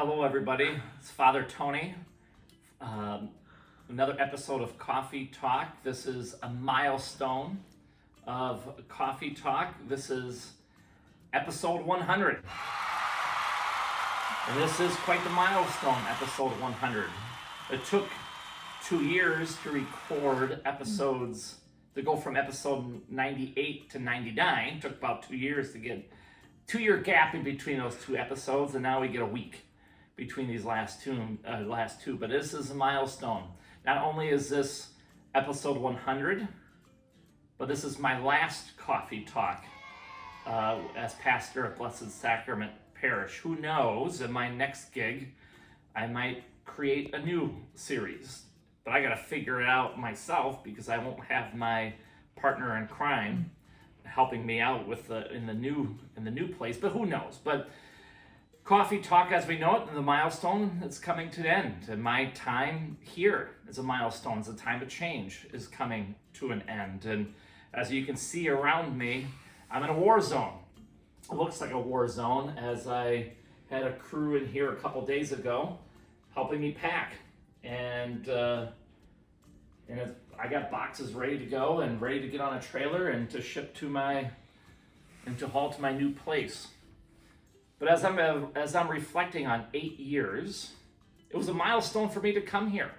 Hello, everybody. It's Father Tony. Another episode of Coffee Talk. This is a milestone of Coffee Talk. This is episode 100. And this is quite the milestone, episode 100. It took 2 years to record episodes, to go from episode 98 to 99. It took about 2 years to get 2-year gap in between those two episodes, and now we get a week between these last two. But this is a milestone. Not only is this episode 100, but this is my last Coffee Talk as pastor of Blessed Sacrament Parish. Who knows, in my next gig, I might create a new series. But I got to figure it out myself because I won't have my partner in crime helping me out with in the new place. But who knows? But Coffee Talk, as we know it, the milestone, it's coming to an end. And my time here is a milestone. It's a time of change is coming to an end. And as you can see around me, I'm in a war zone. It looks like a war zone, as I had a crew in here a couple days ago helping me pack. And I got boxes ready to go and ready to get on a trailer and to ship to to haul to my new place. But as I'm reflecting on 8 years, it was a milestone for me to come here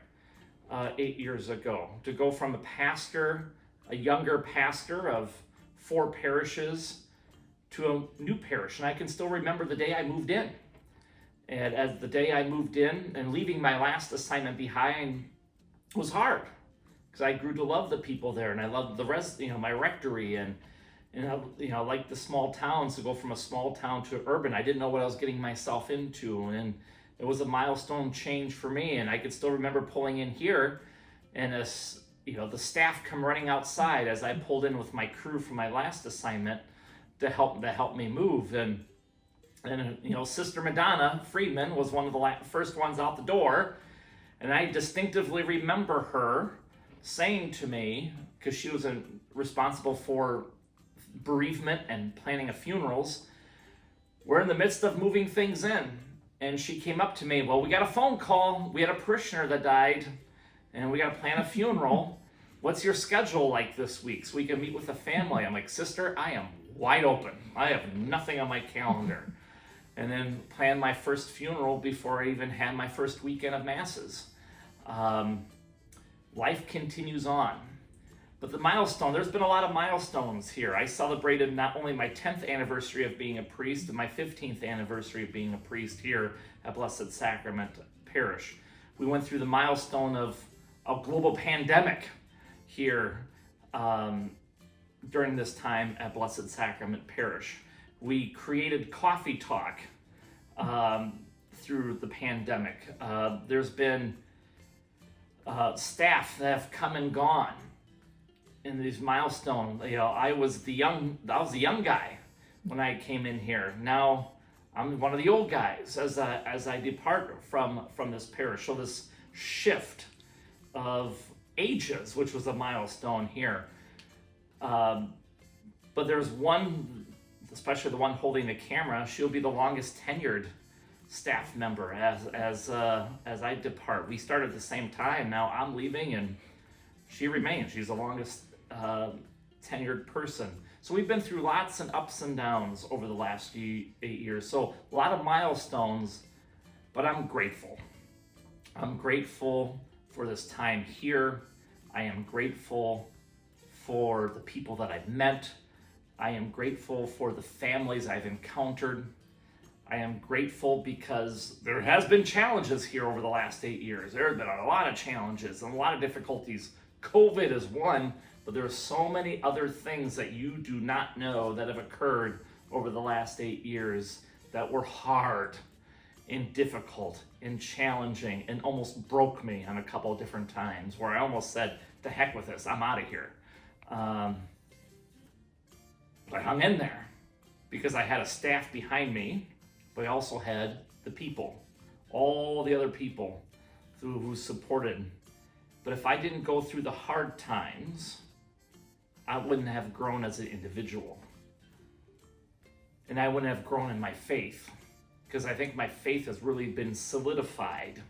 8 years ago, to go from a younger pastor of 4 parishes, to a new parish. And I can still remember the day I moved in. And as the day I moved in and leaving my last assignment behind was hard, because I grew to love the people there, and I loved my rectory, and I liked the small towns. To go from a small town to urban, I didn't know what I was getting myself into, and it was a milestone change for me. And I could still remember pulling in here, and the staff come running outside as I pulled in with my crew from my last assignment to help me move. And Sister Madonna Friedman was one of the first ones out the door, and I distinctively remember her saying to me, because she was responsible for bereavement and planning of funerals, we're in the midst of moving things in. And she came up to me, well, we got a phone call. We had a parishioner that died, and we got to plan a funeral. What's your schedule like this week so we can meet with the family? I'm like, Sister, I am wide open. I have nothing on my calendar. And then planned my first funeral before I even had my first weekend of masses. Life continues on. But the milestone, there's been a lot of milestones here. I celebrated not only my 10th anniversary of being a priest and my 15th anniversary of being a priest here at Blessed Sacrament Parish. We went through the milestone of a global pandemic here during this time at Blessed Sacrament Parish. We created Coffee Talk through the pandemic. There's been staff that have come and gone in these milestones. I was the young guy when I came in here. Now I'm one of the old guys as I depart from this parish. So this shift of ages, which was a milestone here. But there's one, especially the one holding the camera. She'll be the longest tenured staff member as I depart. We started at the same time. Now I'm leaving, and she remains. She's the longest tenured person. So we've been through lots and ups and downs over the last 8 years. So a lot of milestones, but I'm grateful. I'm grateful for this time here. I am grateful for the people that I've met. I am grateful for the families I've encountered. I am grateful because there has been challenges here over the last 8 years. There have been a lot of challenges and a lot of difficulties. COVID is one, but there are so many other things that you do not know that have occurred over the last 8 years that were hard and difficult and challenging and almost broke me on a couple of different times, where I almost said, to heck with this, I'm out of here. But I hung in there because I had a staff behind me, but I also had the people, all the other people who supported. But if I didn't go through the hard times, I wouldn't have grown as an individual. And I wouldn't have grown in my faith. because I think my faith has really been solidified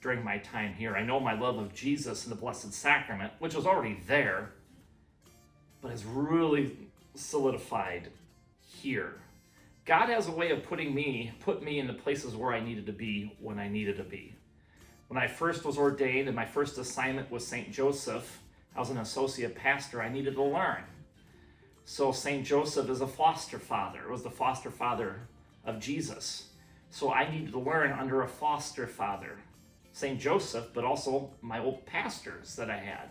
during my time here. I know my love of Jesus and the Blessed Sacrament, which was already there, but has really solidified here. God has a way of put me in the places where I needed to be when I needed to be. When I first was ordained and my first assignment was St. Joseph, I was an associate pastor, I needed to learn. So St. Joseph is a foster father. It was the foster father of Jesus. So I needed to learn under a foster father, St. Joseph, but also my old pastors that I had.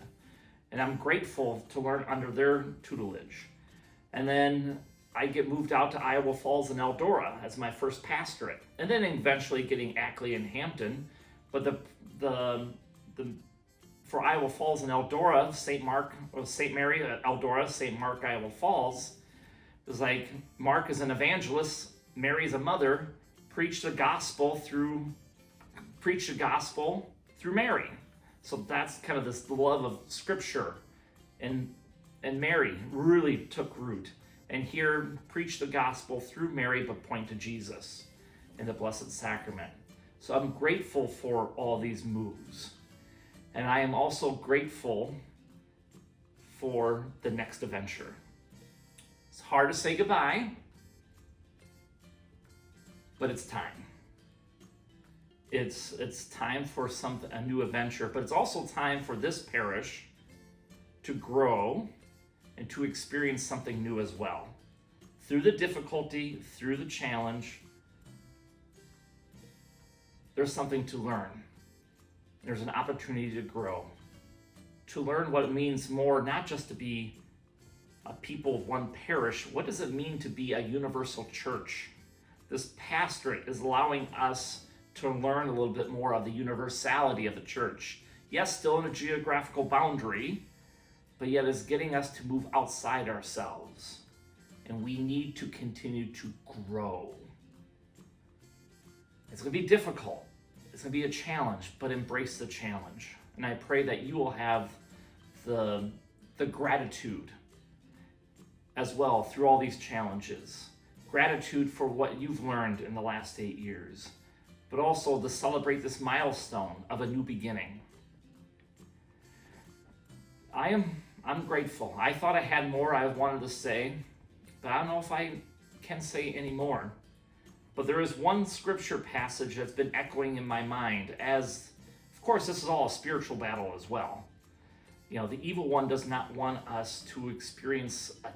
And I'm grateful to learn under their tutelage. And then I get moved out to Iowa Falls and Eldora as my first pastorate. And then eventually getting Ackley and Hampton. But for Iowa Falls and Eldora, St. Mary, Eldora, St. Mark, Iowa Falls, it was like Mark is an evangelist, Mary's a mother, preach the gospel through Mary. So that's kind of this love of Scripture, and Mary really took root. And here, preach the gospel through Mary, but point to Jesus in the Blessed Sacrament. So I'm grateful for all these moves. And I am also grateful for the next adventure. It's hard to say goodbye, but it's time. It's time for a new adventure, but it's also time for this parish to grow and to experience something new as well. Through the difficulty, through the challenge, there's something to learn. There's an opportunity to grow, to learn what it means more, not just to be a people of one parish. What does it mean to be a universal church? This pastorate is allowing us to learn a little bit more of the universality of the church. Yes, still in a geographical boundary, but yet is getting us to move outside ourselves. And we need to continue to grow. It's going to be difficult. It's going to be a challenge, but embrace the challenge. And I pray that you will have the gratitude as well through all these challenges. Gratitude for what you've learned in the last 8 years, but also to celebrate this milestone of a new beginning. I'm grateful. I thought I had more I wanted to say, but I don't know if I can say any more. But there is one scripture passage that's been echoing in my mind as, of course, this is all a spiritual battle as well. You know, the evil one does not want us to experience a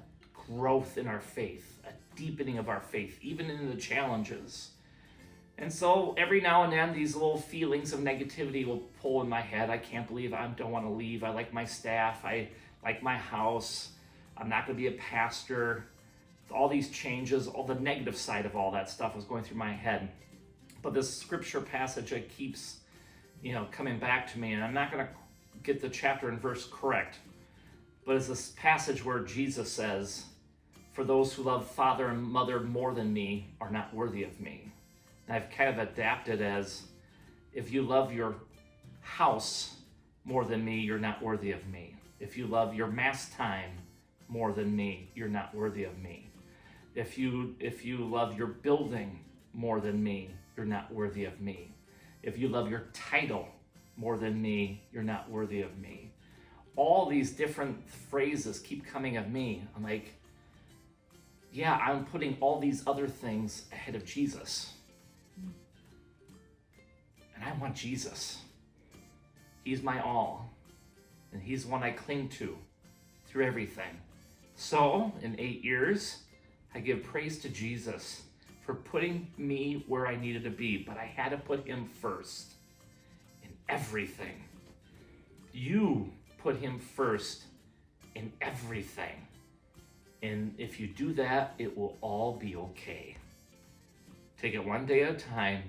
growth in our faith, a deepening of our faith, even in the challenges. And so every now and then these little feelings of negativity will pull in my head. I can't believe I don't want to leave. I like my staff. I like my house. I'm not going to be a pastor. All these changes, all the negative side of all that stuff was going through my head. But this scripture passage, it keeps, coming back to me. And I'm not going to get the chapter and verse correct. But it's this passage where Jesus says, "For those who love father and mother more than me are not worthy of me." And I've kind of adapted as, if you love your house more than me, you're not worthy of me. If you love your mass time more than me, you're not worthy of me. If you love your building more than me, you're not worthy of me. If you love your title more than me, you're not worthy of me. All these different phrases keep coming of me. I'm like, yeah, I'm putting all these other things ahead of Jesus. And I want Jesus. He's my all. And he's the one I cling to through everything. So, in 8 years, I give praise to Jesus for putting me where I needed to be, but I had to put him first in everything. You put him first in everything. And if you do that, it will all be okay. Take it one day at a time.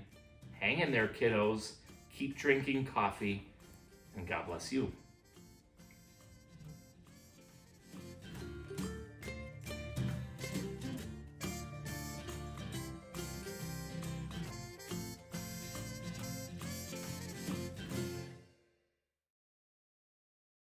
Hang in there, kiddos. Keep drinking coffee, and God bless you.